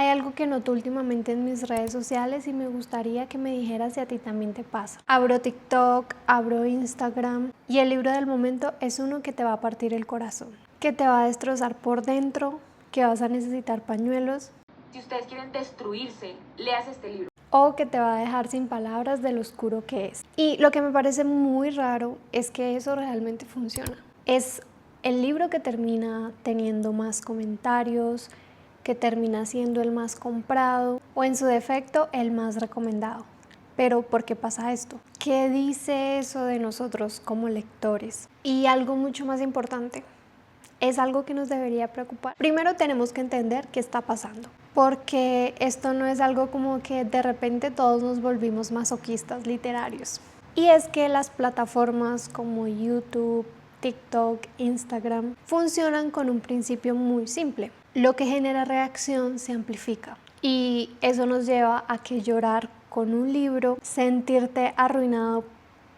Hay algo que noto últimamente en mis redes sociales y me gustaría que me dijeras si a ti también te pasa. Abro TikTok, abro Instagram y el libro del momento es uno que te va a partir el corazón, que te va a destrozar por dentro, que vas a necesitar pañuelos. Si ustedes quieren destruirse, leas este libro. O que te va a dejar sin palabras de lo oscuro que es. Y lo que me parece muy raro es que eso realmente funciona. Es el libro que termina teniendo más comentarios, que termina siendo el más comprado o en su defecto el más recomendado. Pero ¿por qué pasa esto? ¿Qué dice eso de nosotros como lectores? Y algo mucho más importante, es algo que nos debería preocupar. Primero tenemos que entender qué está pasando, porque esto no es algo como que de repente todos nos volvimos masoquistas literarios. Y es que las plataformas como YouTube, TikTok, Instagram funcionan con un principio muy simple. Lo que genera reacción se amplifica y eso nos lleva a que llorar con un libro, sentirte arruinado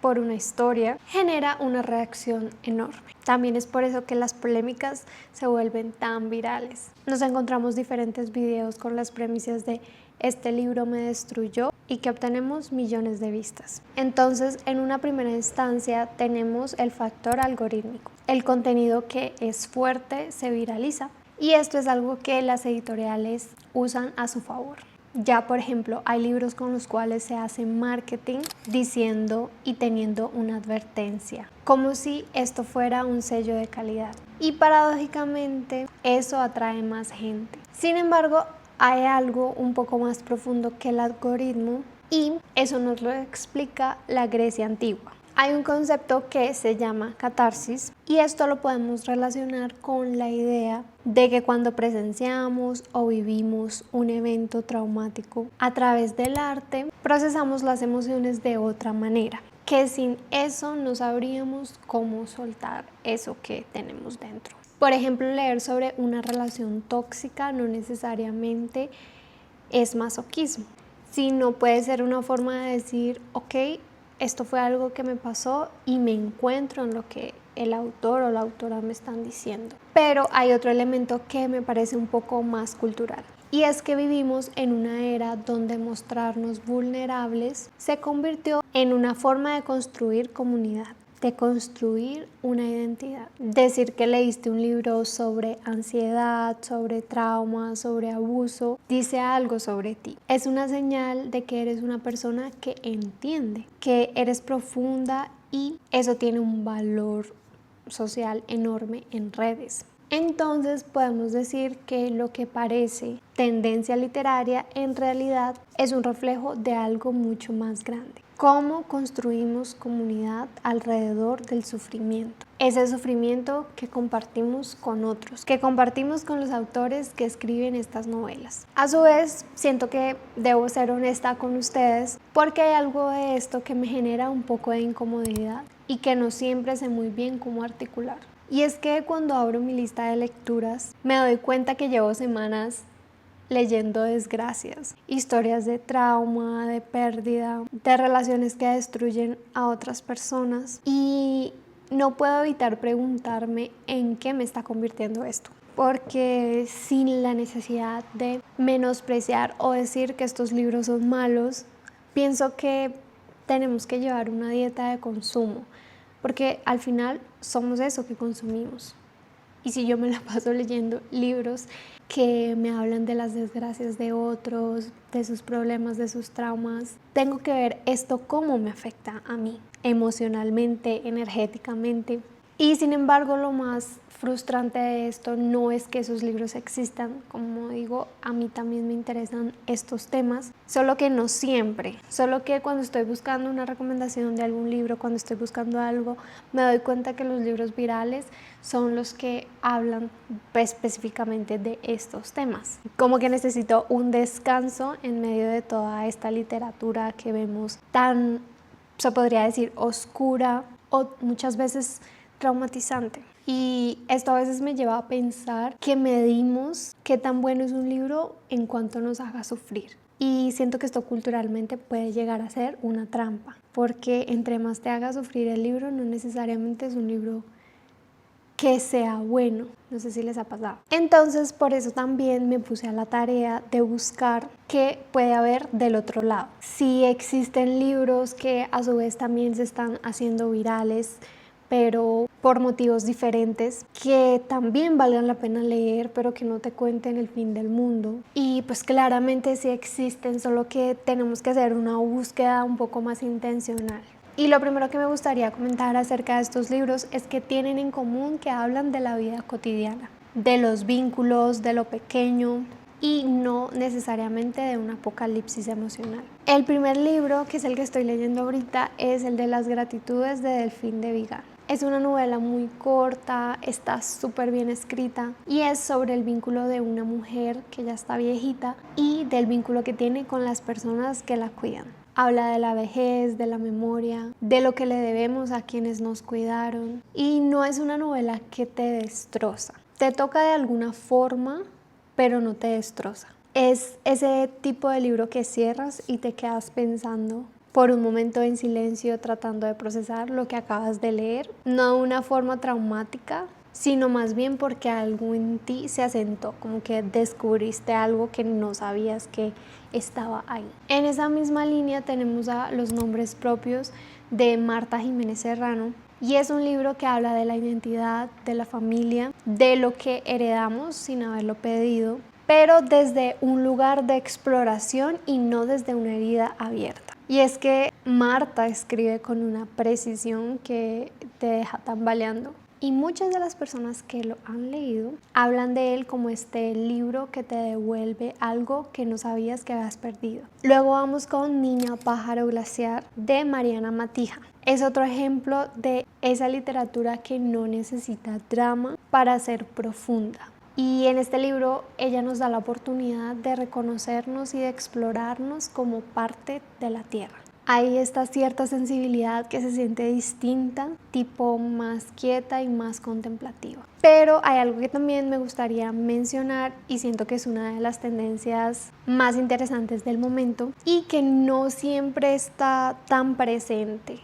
por una historia, genera una reacción enorme. También es por eso que las polémicas se vuelven tan virales. Nos encontramos diferentes videos con las premisas de este libro me destruyó y que obtenemos millones de vistas. Entonces, en una primera instancia tenemos el factor algorítmico. El contenido que es fuerte se viraliza y esto es algo que las editoriales usan a su favor. Ya, por ejemplo, hay libros con los cuales se hace marketing diciendo y teniendo una advertencia, como si esto fuera un sello de calidad. Y paradójicamente, eso atrae más gente. Sin embargo, hay algo un poco más profundo que el algoritmo y eso nos lo explica la Grecia antigua. Hay un concepto que se llama catarsis y esto lo podemos relacionar con la idea de que cuando presenciamos o vivimos un evento traumático a través del arte, procesamos las emociones de otra manera, que sin eso no sabríamos cómo soltar eso que tenemos dentro. Por ejemplo, leer sobre una relación tóxica no necesariamente es masoquismo, sino puede ser una forma de decir, ok, esto fue algo que me pasó y me encuentro en lo que el autor o la autora me están diciendo. Pero hay otro elemento que me parece un poco más cultural. Y es que vivimos en una era donde mostrarnos vulnerables se convirtió en una forma de construir comunidad, de construir una identidad. Decir que leíste un libro sobre ansiedad, sobre trauma, sobre abuso, dice algo sobre ti. Es una señal de que eres una persona que entiende, que eres profunda y eso tiene un valor social enorme en redes. Entonces podemos decir que lo que parece tendencia literaria en realidad es un reflejo de algo mucho más grande. ¿Cómo construimos comunidad alrededor del sufrimiento? Ese sufrimiento que compartimos con otros, que compartimos con los autores que escriben estas novelas. A su vez, siento que debo ser honesta con ustedes porque hay algo de esto que me genera un poco de incomodidad y que no siempre sé muy bien cómo articular. Y es que cuando abro mi lista de lecturas, me doy cuenta que llevo semanas leyendo desgracias, historias de trauma, de pérdida, de relaciones que destruyen a otras personas y no puedo evitar preguntarme en qué me está convirtiendo esto. Porque sin la necesidad de menospreciar o decir que estos libros son malos, pienso que tenemos que llevar una dieta de consumo, porque al final somos eso que consumimos. Y si yo me la paso leyendo libros que me hablan de las desgracias de otros, de sus problemas, de sus traumas, tengo que ver esto cómo me afecta a mí, emocionalmente, energéticamente. Y sin embargo, lo más frustrante de esto no es que esos libros existan, como digo, a mí también me interesan estos temas, solo que no siempre, solo que cuando estoy buscando una recomendación de algún libro, cuando estoy buscando algo, me doy cuenta que los libros virales son los que hablan específicamente de estos temas. Como que necesito un descanso en medio de toda esta literatura que vemos tan, se podría decir, oscura o muchas veces traumatizante. Y esto a veces me lleva a pensar que medimos qué tan bueno es un libro en cuanto nos haga sufrir. Y siento que esto culturalmente puede llegar a ser una trampa, porque entre más te haga sufrir el libro, no necesariamente es un libro que sea bueno. No sé si les ha pasado. Entonces, por eso también me puse a la tarea de buscar qué puede haber del otro lado. Si existen libros que a su vez también se están haciendo virales, pero por motivos diferentes, que también valgan la pena leer, pero que no te cuenten el fin del mundo. Y pues claramente sí existen, solo que tenemos que hacer una búsqueda un poco más intencional. Y lo primero que me gustaría comentar acerca de estos libros es que tienen en común que hablan de la vida cotidiana, de los vínculos, de lo pequeño y no necesariamente de un apocalipsis emocional. El primer libro, que es el que estoy leyendo ahorita, es el de Las gratitudes de Delfín de Vigan. Es una novela muy corta, está súper bien escrita y es sobre el vínculo de una mujer que ya está viejita y del vínculo que tiene con las personas que la cuidan. Habla de la vejez, de la memoria, de lo que le debemos a quienes nos cuidaron. Y no es una novela que te destroza. Te toca de alguna forma, pero no te destroza. Es ese tipo de libro que cierras y te quedas pensando por un momento en silencio, tratando de procesar lo que acabas de leer. No de una forma traumática, sino más bien porque algo en ti se asentó, como que descubriste algo que no sabías que estaba ahí. En esa misma línea tenemos a Los nombres propios de Marta Jiménez Serrano y es un libro que habla de la identidad, de la familia, de lo que heredamos sin haberlo pedido, pero desde un lugar de exploración y no desde una herida abierta. Y es que Marta escribe con una precisión que te deja tambaleando. Y muchas de las personas que lo han leído hablan de él como este libro que te devuelve algo que no sabías que habías perdido. Luego vamos con Niña pájaro glaciar de Mariana Matija. Es otro ejemplo de esa literatura que no necesita drama para ser profunda. Y en este libro ella nos da la oportunidad de reconocernos y de explorarnos como parte de la tierra. Hay esta cierta sensibilidad que se siente distinta, tipo más quieta y más contemplativa. Pero hay algo que también me gustaría mencionar y siento que es una de las tendencias más interesantes del momento y que no siempre está tan presente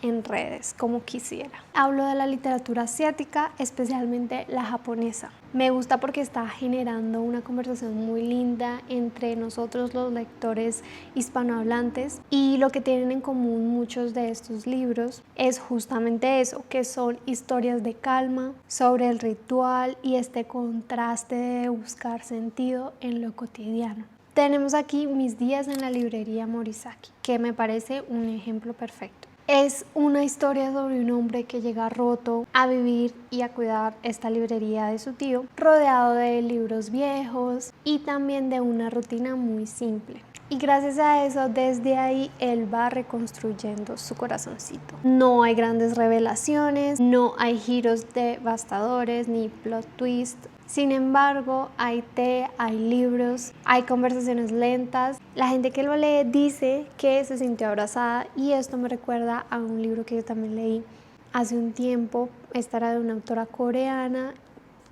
en redes como quisiera. Hablo de la literatura asiática, especialmente la japonesa. Me gusta porque está generando una conversación muy linda entre nosotros los lectores hispanohablantes y lo que tienen en común muchos de estos libros es justamente eso, que son historias de calma, sobre el ritual y este contraste de buscar sentido en lo cotidiano. Tenemos aquí Mis días en la librería Morisaki, que me parece un ejemplo perfecto. Es una historia sobre un hombre que llega roto a vivir y a cuidar esta librería de su tío, rodeado de libros viejos y también de una rutina muy simple. Y gracias a eso, desde ahí, él va reconstruyendo su corazoncito. No hay grandes revelaciones, no hay giros devastadores ni plot twist. Sin embargo, hay té, hay libros, hay conversaciones lentas. La gente que lo lee dice que se sintió abrazada y esto me recuerda a un libro que yo también leí hace un tiempo. Esta era de una autora coreana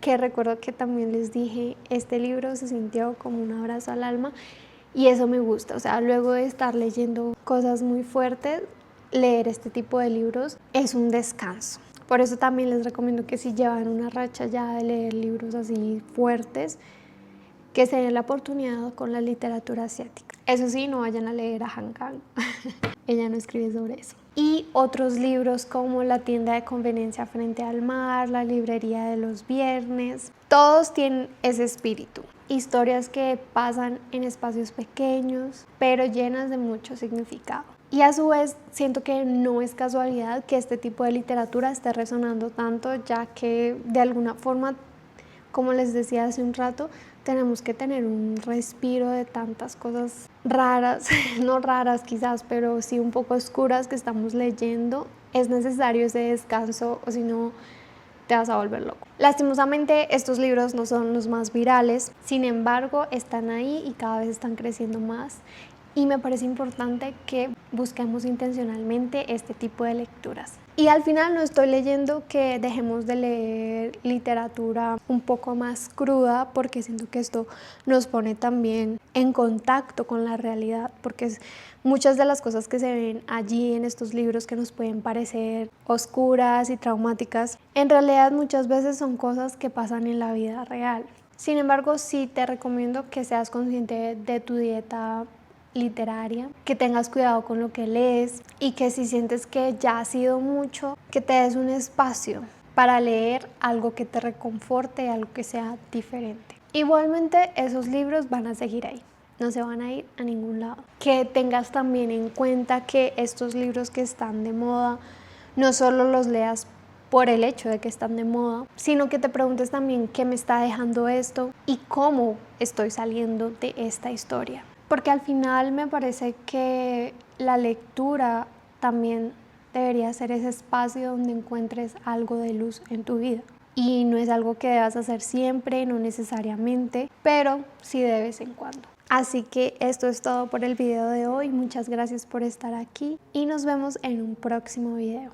que recuerdo que también les dije, este libro se sintió como un abrazo al alma y eso me gusta. O sea, luego de estar leyendo cosas muy fuertes, leer este tipo de libros es un descanso. Por eso también les recomiendo que si llevan una racha ya de leer libros así fuertes, que se den la oportunidad con la literatura asiática. Eso sí, no vayan a leer a Han Kang. Ella no escribe sobre eso. Y otros libros como La tienda de conveniencia frente al mar, La librería de los viernes, todos tienen ese espíritu. Historias que pasan en espacios pequeños, pero llenas de mucho significado. Y a su vez siento que no es casualidad que este tipo de literatura esté resonando tanto, ya que de alguna forma, como les decía hace un rato, tenemos que tener un respiro de tantas cosas raras, no raras quizás, pero sí un poco oscuras que estamos leyendo. Es necesario ese descanso o si no te vas a volver loco. Lastimosamente estos libros no son los más virales, sin embargo están ahí y cada vez están creciendo más. Y me parece importante que busquemos intencionalmente este tipo de lecturas. Y al final no estoy leyendo que dejemos de leer literatura un poco más cruda, porque siento que esto nos pone también en contacto con la realidad, porque muchas de las cosas que se ven allí en estos libros que nos pueden parecer oscuras y traumáticas, en realidad muchas veces son cosas que pasan en la vida real. Sin embargo, sí te recomiendo que seas consciente de tu dieta literaria, que tengas cuidado con lo que lees y que si sientes que ya ha sido mucho, que te des un espacio para leer algo que te reconforte, algo que sea diferente. Igualmente, esos libros van a seguir ahí, no se van a ir a ningún lado. Que tengas también en cuenta que estos libros que están de moda, no solo los leas por el hecho de que están de moda, sino que te preguntes también qué me está dejando esto y cómo estoy saliendo de esta historia. Porque al final me parece que la lectura también debería ser ese espacio donde encuentres algo de luz en tu vida. Y no es algo que debas hacer siempre, no necesariamente, pero sí de vez en cuando. Así que esto es todo por el video de hoy. Muchas gracias por estar aquí y nos vemos en un próximo video.